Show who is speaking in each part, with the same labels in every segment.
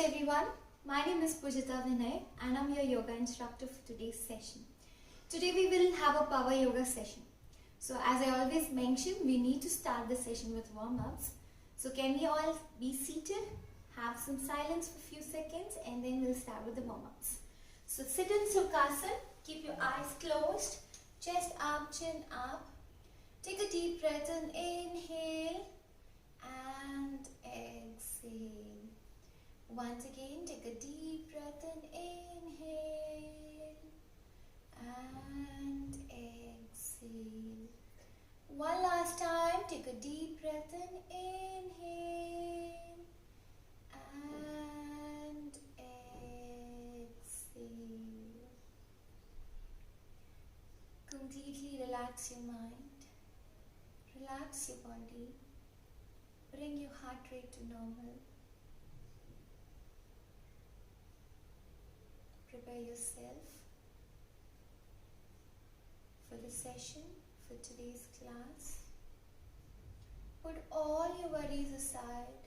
Speaker 1: everyone, my name is Pujita Vinay and I'm your yoga instructor for today's session. Today we will have a power yoga session. So as I always mention, we need to start the session with warm-ups. So can we all be seated, have some silence for a few seconds and then we'll start with the warm-ups. So sit in Sukhasana, keep your eyes closed, chest up, chin up. Take a deep breath and inhale and exhale. Once again, take a deep breath and inhale and exhale. One last time, take a deep breath and inhale and exhale. Completely relax your mind, relax your body, bring your heart rate to normal. Prepare yourself for the session, for today's class. Put all your worries aside,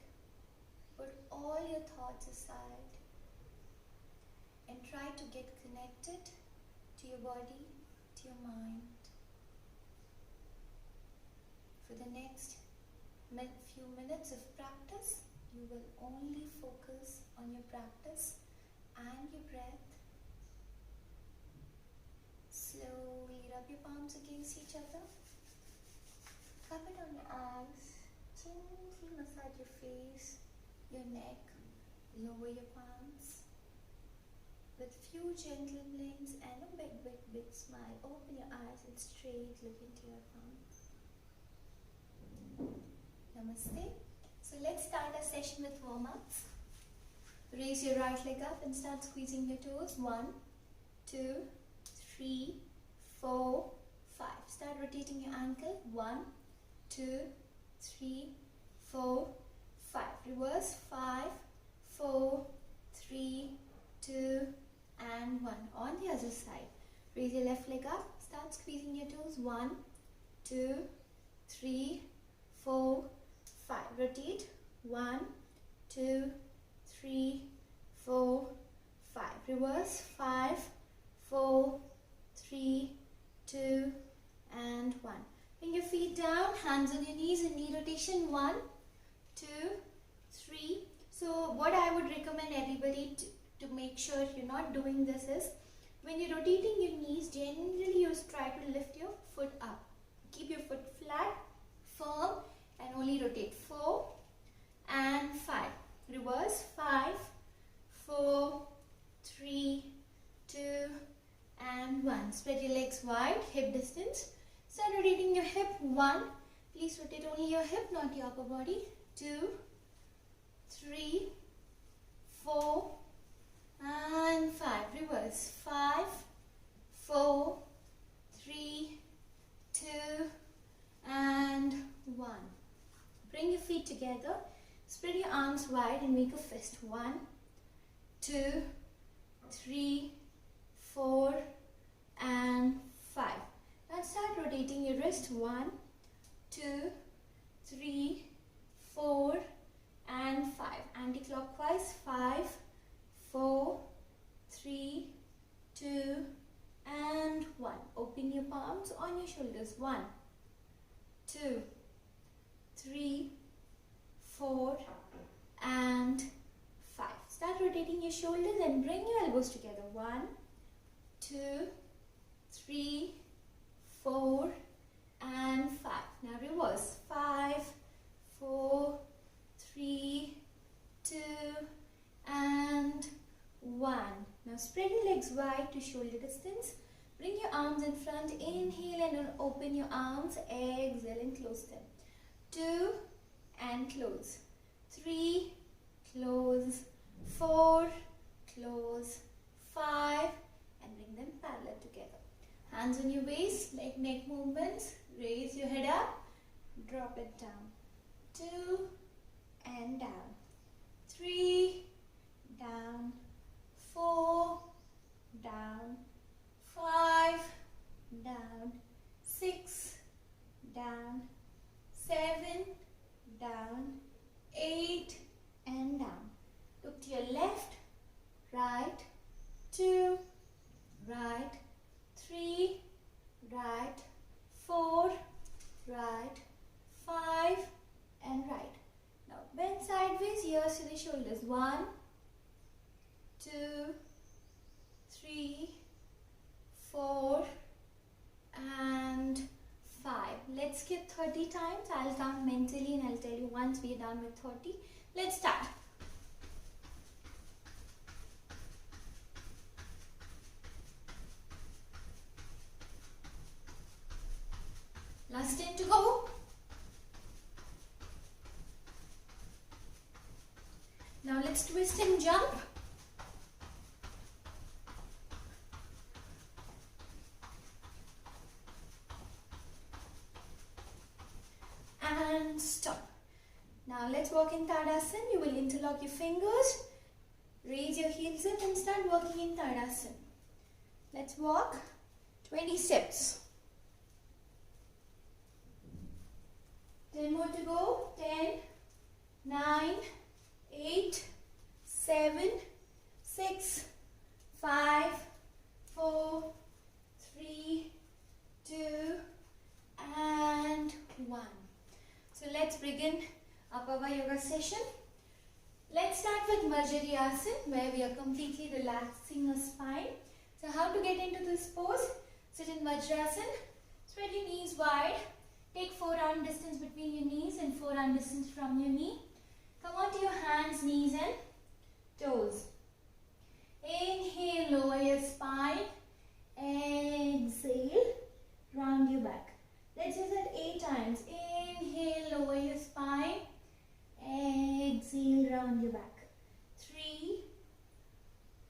Speaker 1: put all your thoughts aside and try to get connected to your body, to your mind. For the next few minutes of practice, you will only focus on your practice and your breath. Slowly rub your palms against each other. Cup it on your eyes. Gently massage your face, your neck. Lower your palms. With few gentle blinks and a big smile, open your eyes and straight look into your palms. Namaste. So let's start our session with warm-ups. Raise your right leg up and start squeezing your toes. 1, 2, 3, 4, 5. Start rotating your ankle. 1, 2, 3, 4, 5. Reverse. 5, 4, 3, 2, and 1. On the other side. Raise your left leg up. Start squeezing your toes. 1, 2, 3, 4, 5. Rotate. 1, 2, 3, 4, 5. Reverse. 5, 4, 3, 2, and 1. Bring your feet down, hands on your knees and knee rotation. 1, 2, 3. So what I would recommend everybody to make sure you're not doing this is, when you're rotating your knees, generally you try to lift your foot up. Keep your foot flat, firm, and only rotate. 4 and 5. Reverse. 5, 4, 3, 2, and 1. Spread your legs wide, hip distance. Start rotating your hip. 1. Please rotate only your hip, not your upper body. 2, 3, 4, and 5. Reverse. 5, 4, 3, 2, and 1. Bring your feet together. Spread your arms wide and make a fist. 1, 2, 3, 4, and 5. Now start rotating your wrist. 1, 2, 3, 4, and 5. Anti-clockwise. 5, 4, 3, 2, and 1. Open your palms on your shoulders. 1, 2, 3, 4, and 5. Start rotating your shoulders and bring your elbows together. 1, 2, 3, 4, and 5. Now reverse. 5, 4, 3, 2, and 1. Now spread your legs wide to shoulder distance. Bring your arms in front. Inhale and open your arms. Exhale and close them. 2 and close. 3, close. 4, close. 5, and bring them parallel together. Hands on your waist, like neck movements. Raise your head up, drop it down. 2 and down. 3, down. 4, down. 5, down. 6, down. 7, down. 8 and down. Look to your left 2, right, 3, right, 4, right, 5, and right. Now bend sideways, ears to the shoulders. 1, 2, 3, 4, and 5. Let's skip 30 times. I'll count mentally and I'll tell you once we are done with 30. Let's start. Last 10 to go. Now let's twist and jump. And stop. Now let's walk in Tadasana. You will interlock your fingers, raise your heels up and start walking in Tadasana. Let's walk 20 steps. 10 more to go. 10, 9, 8, 7, 6, 5, 4, 3, 2, and 1. So let's begin our yoga session. Let's start with Marjariyasana, where we are completely relaxing our spine. So how to get into this pose? Sit in Vajrasana, spread your knees wide, take forearm distance between your knees and forearm distance from your knee. Come onto your hands, knees and toes. Inhale, lower your spine. Exhale, round your back. Let's do that 8 times. Inhale, lower your spine. Exhale, round your back. 3,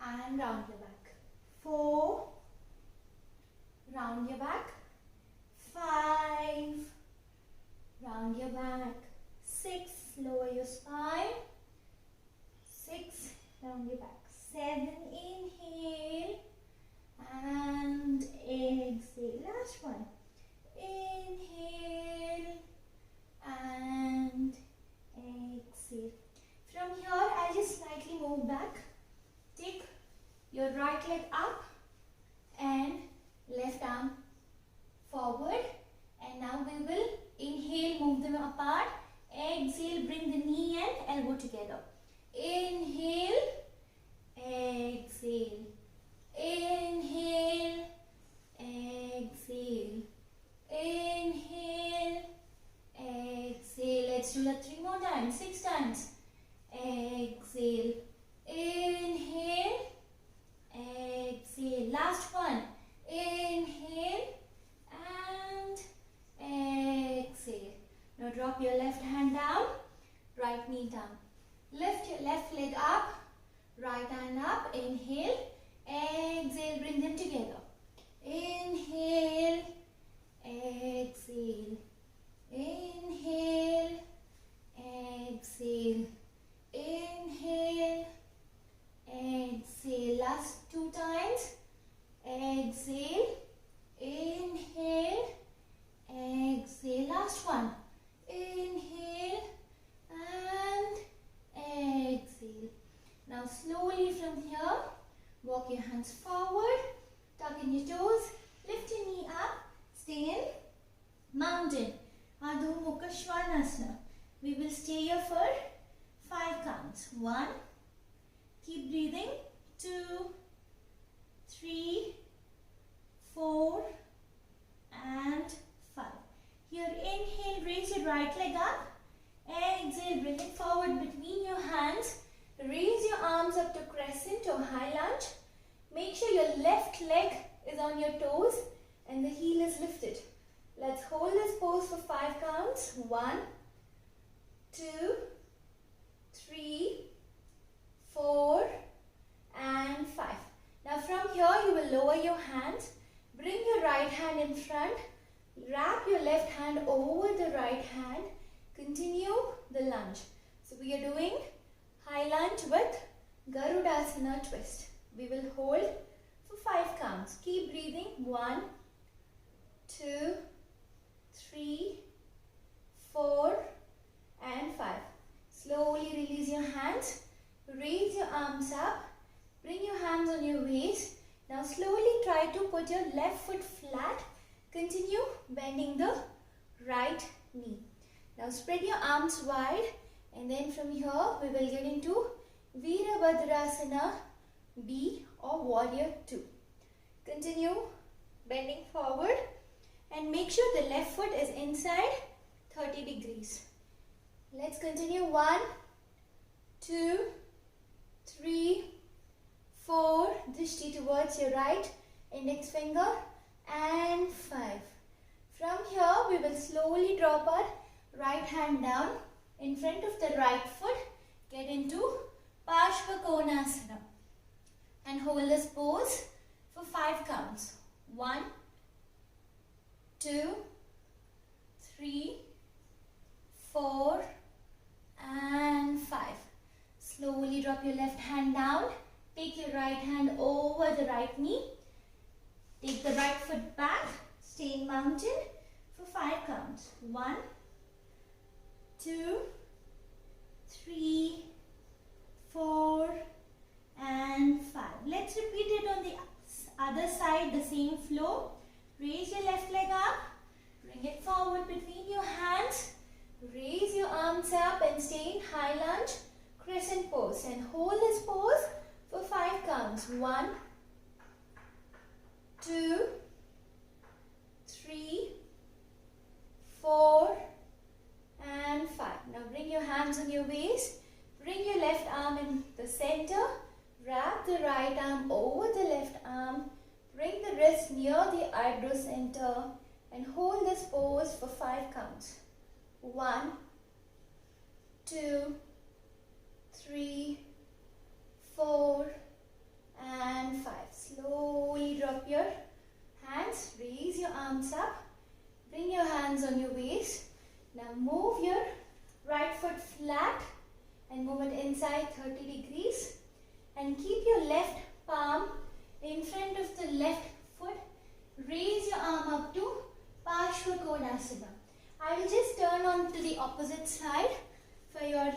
Speaker 1: and round your back. 4, round your back. 5, round your back. 6, lower your spine. 6, round your back. 7, inhale and exhale. Last one. Inhale and exhale. From here, I'll just slightly move back. Take your right leg up and left arm forward. And now we will inhale, move them apart. Exhale, bring the knee and elbow together. Inhale, exhale. Inhale, exhale. Inhale, exhale. Let's do that 3 more times, 6 times. Exhale. Inhale, exhale. Last one. Inhale and exhale. Now drop your left hand down, right knee down. Lift your left leg up, right hand up. Inhale, exhale, bring them together. Inhale, exhale. Inhale, exhale. Inhale, exhale. Last 2 times. Exhale, inhale, exhale. Last one. Inhale and exhale. Now slowly from here, walk your hands forward, tuck in your toes, lift your knee up, stay in mountain. Adho Mukha Svanasana. We will stay here for 5 counts. 1, keep breathing. 2, 3, 4, and 5. Here, inhale, raise your right leg up. Exhale, bring it forward between your hands. Raise your arms up to crescent or high lunge. Make sure your left leg is on your toes and the heel is lifted. Let's hold this pose for 5 counts. 1, 2, 3, 4, and 5. Now from here, you will lower your hands. Bring your right hand in front. Wrap your left hand over the right hand. Continue the lunge. So we are doing high lunge with Garudasana twist. We will hold for 5 counts. Keep breathing. 1, 2, 3, 4, and 5. Slowly release your hands. Raise your arms up. Bring your hands on your waist. Now slowly try to put your left foot flat. Continue bending the right knee. Now spread your arms wide, and then from here we will get into Virabhadrasana B or Warrior 2. Continue bending forward and make sure the left foot is inside 30 degrees. Let's continue. 1, 2, 3, 4. Drishti towards your right index finger, and 5. From here we will slowly drop our right hand down in front of the right foot. Get into Parshva Konasana and hold this pose for 5 counts. 1, 2, 3, 4 and 5. Slowly drop your left hand down. Take your right hand over the right knee. Take the right foot back. Stay in mountain for 5 counts. 1, 2, 3, 4 and 5. Let's repeat it on the other side, the same flow. Raise your left leg up. Bring it forward between your hands. Raise your arms up and stay in high lunge, crescent pose, and hold this pose for 5 counts. 1, 2, 3, 4 and 5. Now bring your hands on your waist. Bring your left arm in the center. Wrap the right arm over the left arm. Bring the wrist near the eyebrow center and hold this pose for 5 counts. 1, 2, 3, 4 and 5. Slowly drop your hands. Raise your arms up. Bring your hands on your waist. Now move your right foot flat and move it inside 30 degrees. And keep your left palm in front of the left foot. Raise your arm up to Parshva Konasana. I will just turn on to the opposite side for your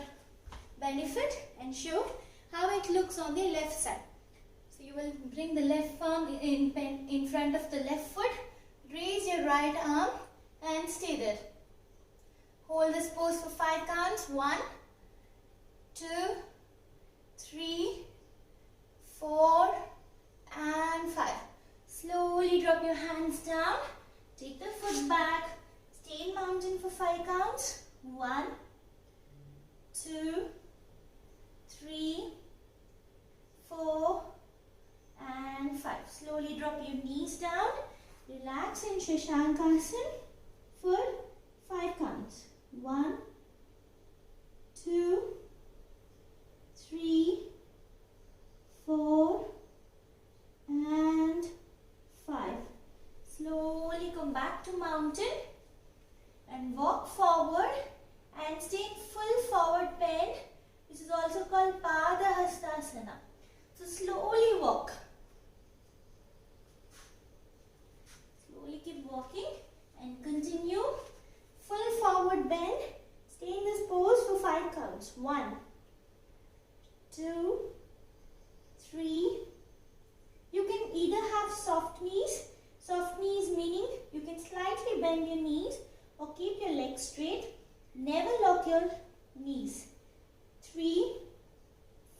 Speaker 1: benefit and show how it looks on the left side. So you will bring the left palm in front of the left foot. Raise your right arm and stay there. Hold this pose for 5 counts. 1, 2, 3, 4 and 5. Slowly drop your hands down. Take the foot back. Stay in mountain for 5 counts. 1, 2, 3, 4 and 5. Slowly drop your knees down. Relax in Shashankasana for 5 counts. 1, 2, 3, 4 and 5. Slowly come back to mountain and walk forward and stay in full forward bend, which is also called Pada Hastasana. So slowly walk. Slowly keep walking and continue. Full forward bend. Stay in this pose for 5 counts. 1, 2, 3. You can either have soft knees. Soft knees meaning you can slightly bend your knees or keep your legs straight. Never lock your knees. 3,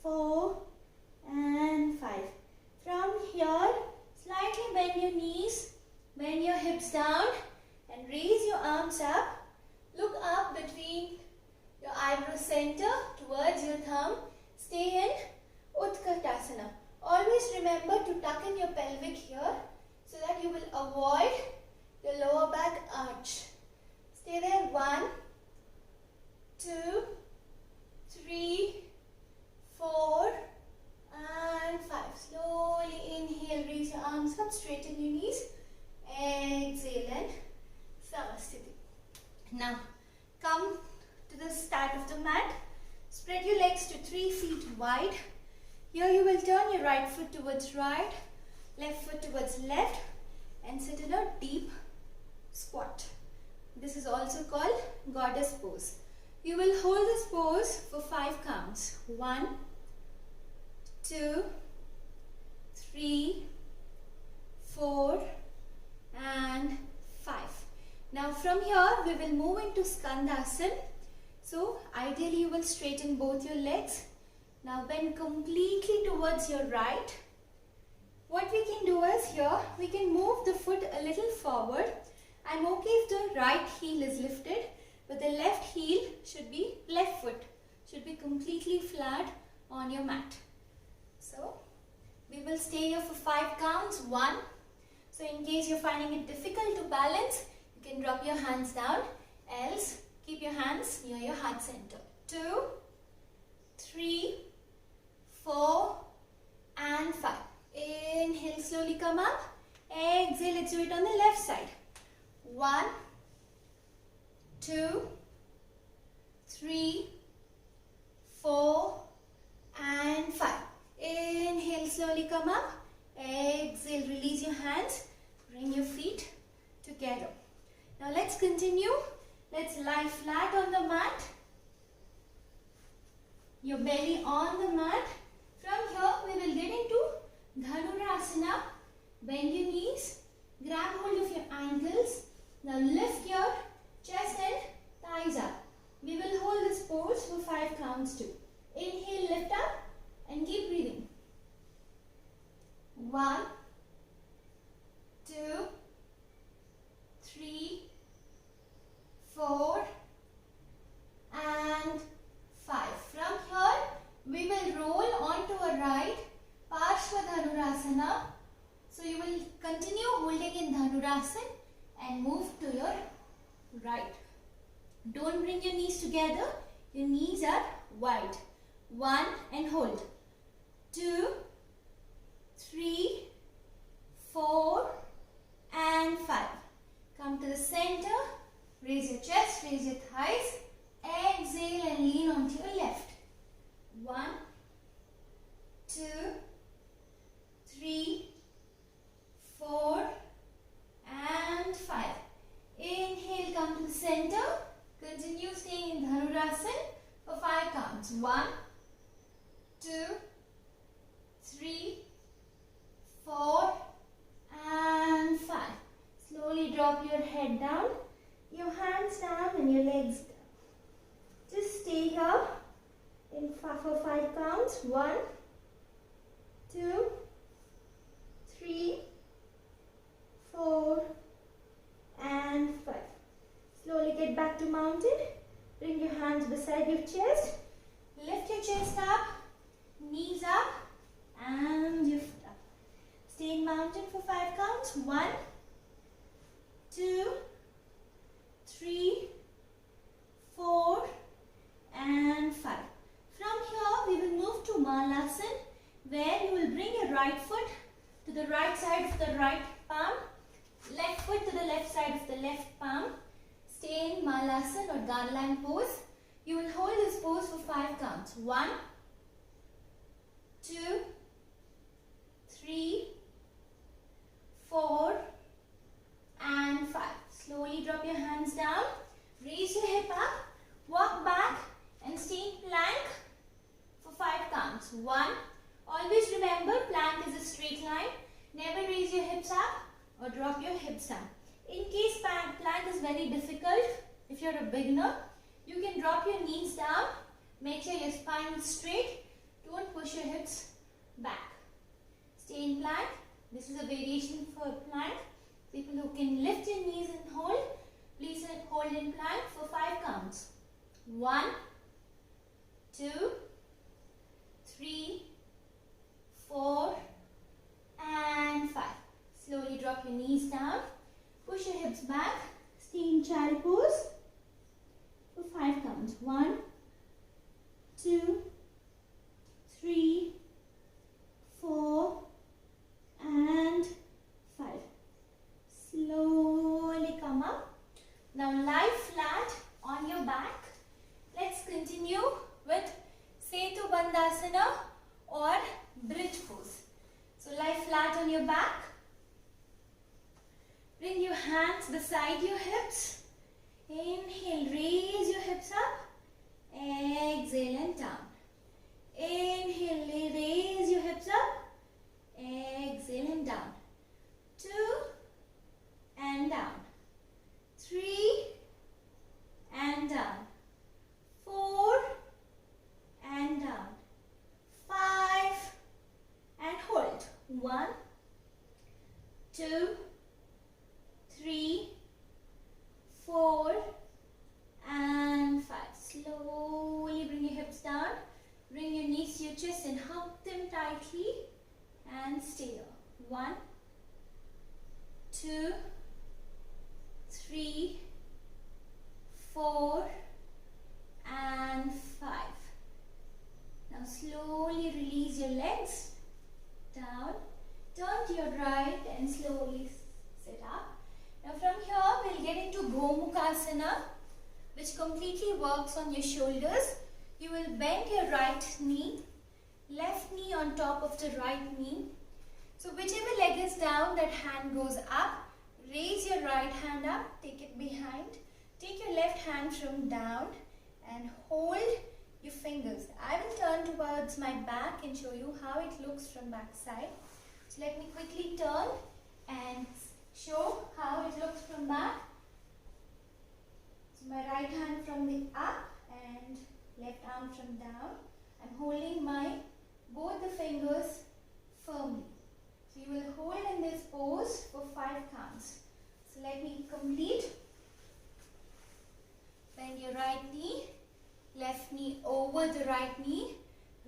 Speaker 1: 4 and 5. From here, slightly bend your knees, bend your hips down and raise your arms up. Look up between your eyebrow center towards your thumb. Stay in Utkatasana. Always remember to tuck in your pelvic here so that you will avoid your lower back arch. Stay there. 1, 2, 3, 4 and 5. Slowly inhale, raise your arms up, straighten your knees. Exhale and Savasthiti. Now come to the start of the mat. Spread your legs to 3 feet wide. Here you will turn your right foot towards right, left foot towards left and sit in a deep squat. This is also called goddess pose. You will hold this pose for 5 counts. 1, 2, we will move into Skandasana. So ideally you will straighten both your legs. Now bend completely towards your right. What we can do is here, we can move the foot a little forward. I'm okay if the right heel is lifted, but the left foot should be completely flat on your mat. So we will stay here for 5 counts. 1. So in case you're finding it difficult to balance, you can drop your hands down. Else, keep your hands near your heart center. 2, 3, 4 and 5. Inhale, slowly come up. Exhale, let's do it on the left side. 1, 2, 3, 4 and 5. Inhale, slowly come up. Exhale, release your hands. Bring your feet together. Now let's continue. Let's lie flat on the mat. Your belly on the mat. From here, we will get into Dhanurasana. Bend your knees. Grab hold of your ankles. Now lift your chest and thighs up. We will hold this pose for 5 counts too. Inhale, lift up and keep breathing. 1, 2, 3, 4 and 5. From here, we will roll onto our right, Parshva Dhanurasana. So you will continue holding in Dhanurasana and move to your right. Don't bring your knees together. Your knees are wide. 1 and hold. 2, 3, 4 and 5. Come to the center. Raise your chest, raise your thighs. Exhale and lean onto your left. 1, 2, 3, 4 and 5. Inhale, come to the center. Continue staying in Dhanurasana for 5 counts. 1, 2, 3, 4 and 5. Slowly drop your head down, your hands down and your legs down. Just stay here for 5 counts. 1, 2, 3, 4 and 5. Slowly get back to mountain. Bring your hands beside your chest. Lift your chest up, knees up and your foot up. Stay in mountain for 5 counts. 1, 2, 3, 4 and 5. From here we will move to Malasana, where you will bring your right foot to the right side of the right palm, left foot to the left side of the left palm. Stay in Malasana or Garland pose. You will hold this pose for 5 counts. 1, 2, 3, 4 and 5. Slowly drop your hands down. Raise your hip up. Walk back and stay in plank for 5 counts. 1. Always remember, plank is a straight line. Never raise your hips up or drop your hips down. In case plank is very difficult, if you're a beginner, you can drop your knees down. Make sure your spine is straight. Don't push your hips back. Stay in plank. This is a variation for plank. People who can lift your knees and hold, please hold in plank for 5 counts. 1, 2, 3, 4 and 5. Slowly drop your knees down. Push your hips back. Stay in child pose for 5 counts. 1, 2, 3, 4 and 5. Slowly come up. Now lie flat on your back. Let's continue with Setu Bandhasana or bridge pose. So lie flat on your back. Bring your hands beside your hips. Inhale, raise your hips up. Exhale and down. Inhale, raise your hips up. Exhale and down. 2 and down. 3 1, 2, 3, 4 and 5. Slowly bring your hips down. Bring your knees to your chest and hug them tightly and stay here. 1, 2, 3, 4 and 5. Now slowly release your legs down. Turn to your right and slowly sit up. Now from here we'll get into Gomukhasana, which completely works on your shoulders. You will bend your right knee, left knee on top of the right knee. So whichever leg is down, that hand goes up. Raise your right hand up, take it behind. Take your left hand from down and hold your fingers. I will turn towards my back and show you how it looks from back side. So let me quickly turn and show how it looks from back. So my right hand from the up and left arm from down. I'm holding my both the fingers firmly. So you will hold in this pose for 5 counts. So let me complete. Bend your right knee, left knee over the right knee.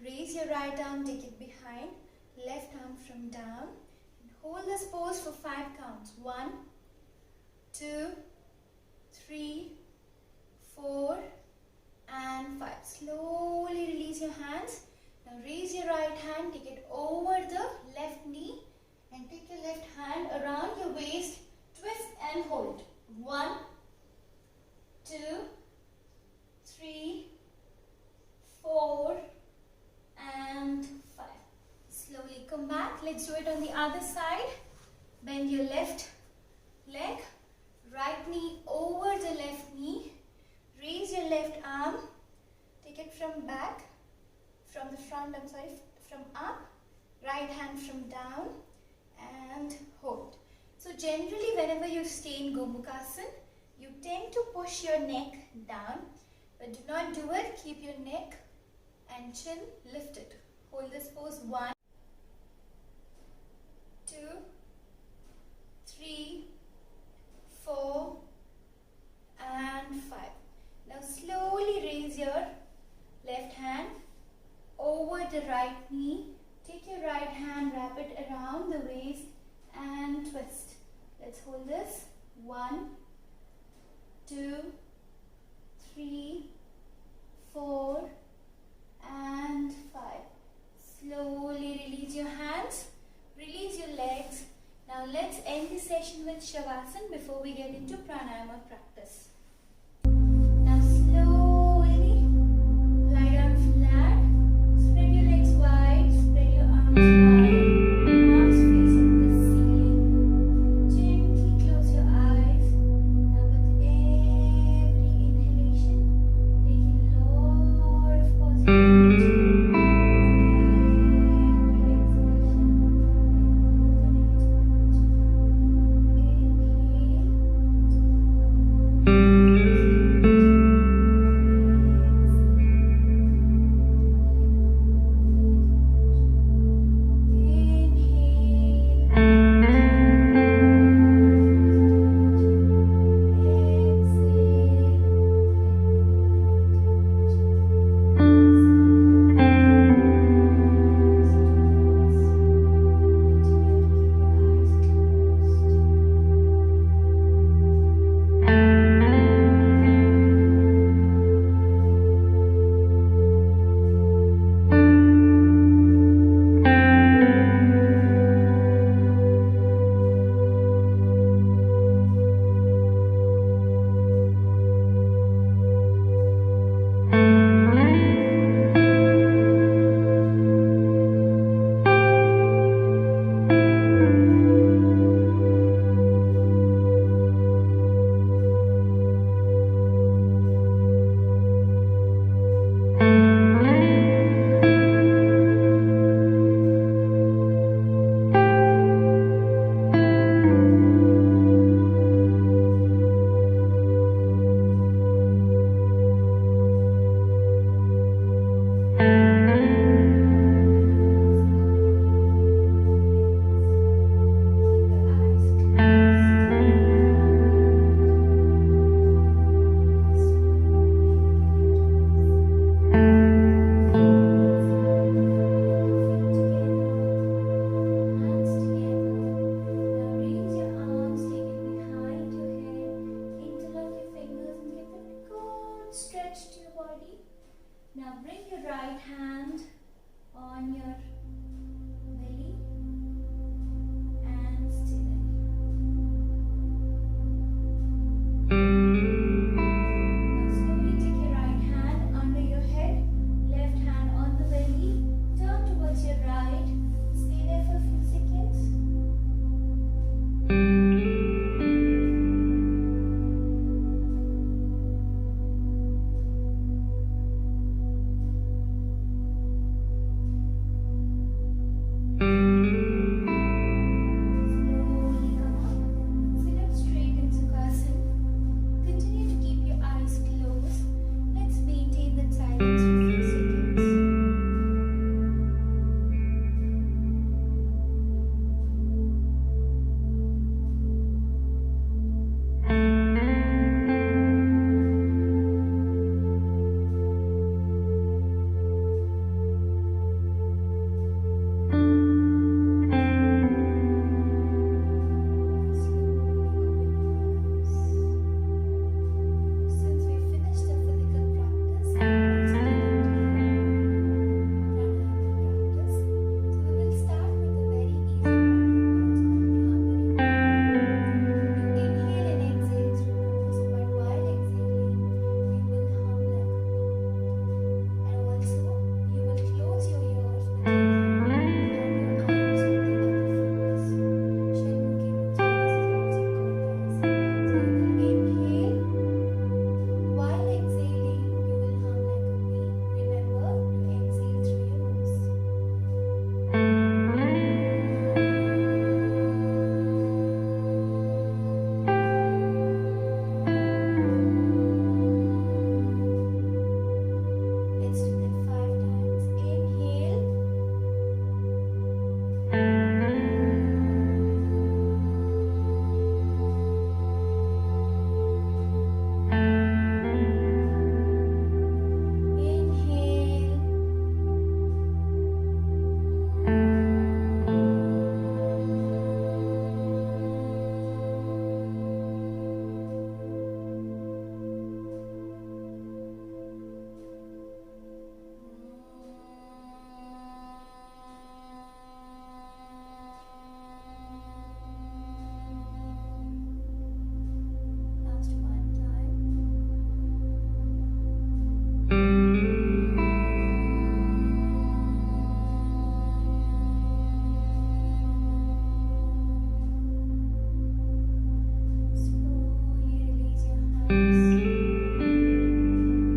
Speaker 1: Raise your right arm, take it behind. Left arm from down. And hold this pose for 5 counts. 1, 2, 3, 4 and 5. Slowly release your hands. Now raise your right hand, take it over the left knee and take your left hand around your waist, twist and hold. 1, 2, 3, 4 and 5. Slowly come back. Let's do it on the other side. Bend your left leg, right knee over the left knee. Raise your left arm, take it from back, from the front, from up, right hand from down and hold. So generally whenever you stay in Gomukhasana, you tend to push your neck down, but do not do it. Keep your neck and chin lifted. Hold this pose. 1, 2, 3, 4 and 5. Now slowly raise your left hand over the right knee. Take your right hand, wrap it around the waist and twist. Let's hold this. 1, 2, 3, 4 and 5. Slowly release your hands, release your legs. Now let's end the session with Shavasana before we get into pranayama practice. Now slowly lie down flat, spread your legs wide, spread your arms wide, arms facing the ceiling. Gently close your eyes. Now with every inhalation, taking a lot of positive energy.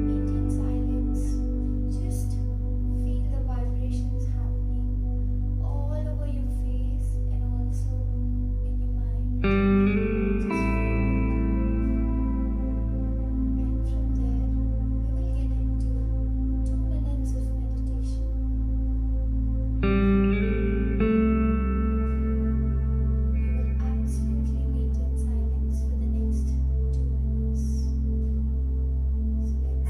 Speaker 1: Maintain silence. Just feel the vibrations happening all over your face and also in your mind. Just feel it. And from there, we will get into 2 minutes of meditation. You will absolutely maintain silence for the next 2 minutes. So let's start.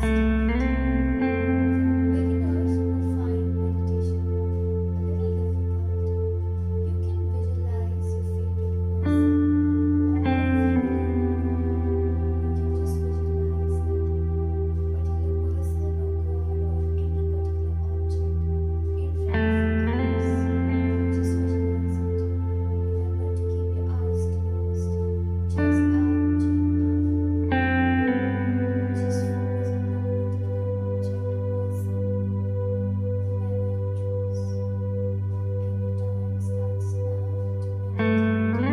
Speaker 1: For beginners who find meditation a little difficult, you can visualize your favorite person, or if you can just visualize that particular person or God or any particular object in front of your eyes. Just visualize it. Remember to keep your eyes closed. Chest up, chin up. Just focus on that particular object, person, whoever you choose. And your time starts now to meditate.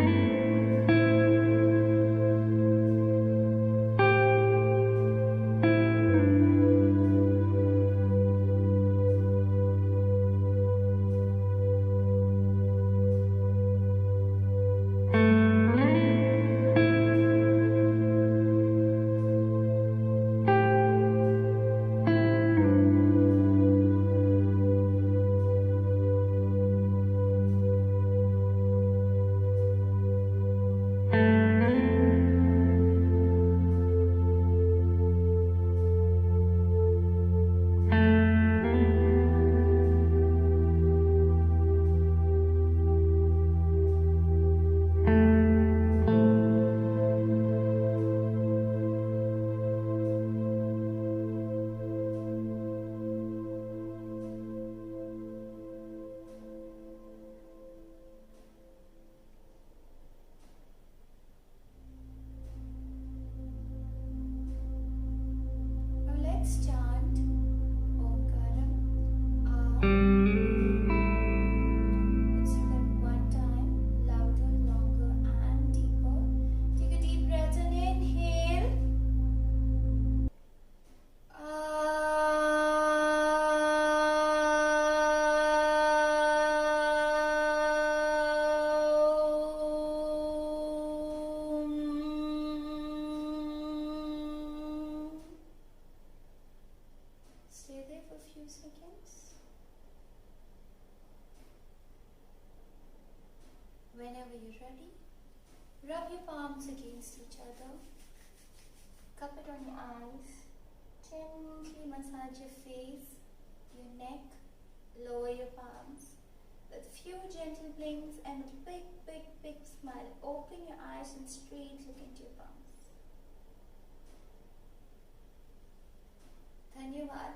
Speaker 1: Now let's chant Omkaram. Let's do that one time, louder, longer, and deeper. Take a deep breath and inhale. Stay there for a few seconds. Whenever you're ready, rub your palms against each other. Cup it on your eyes. Gently massage your face, your neck, lower your palms. With few gentle blinks and a big, big, big smile, open your eyes and straight look into your palms. Dhanyavad.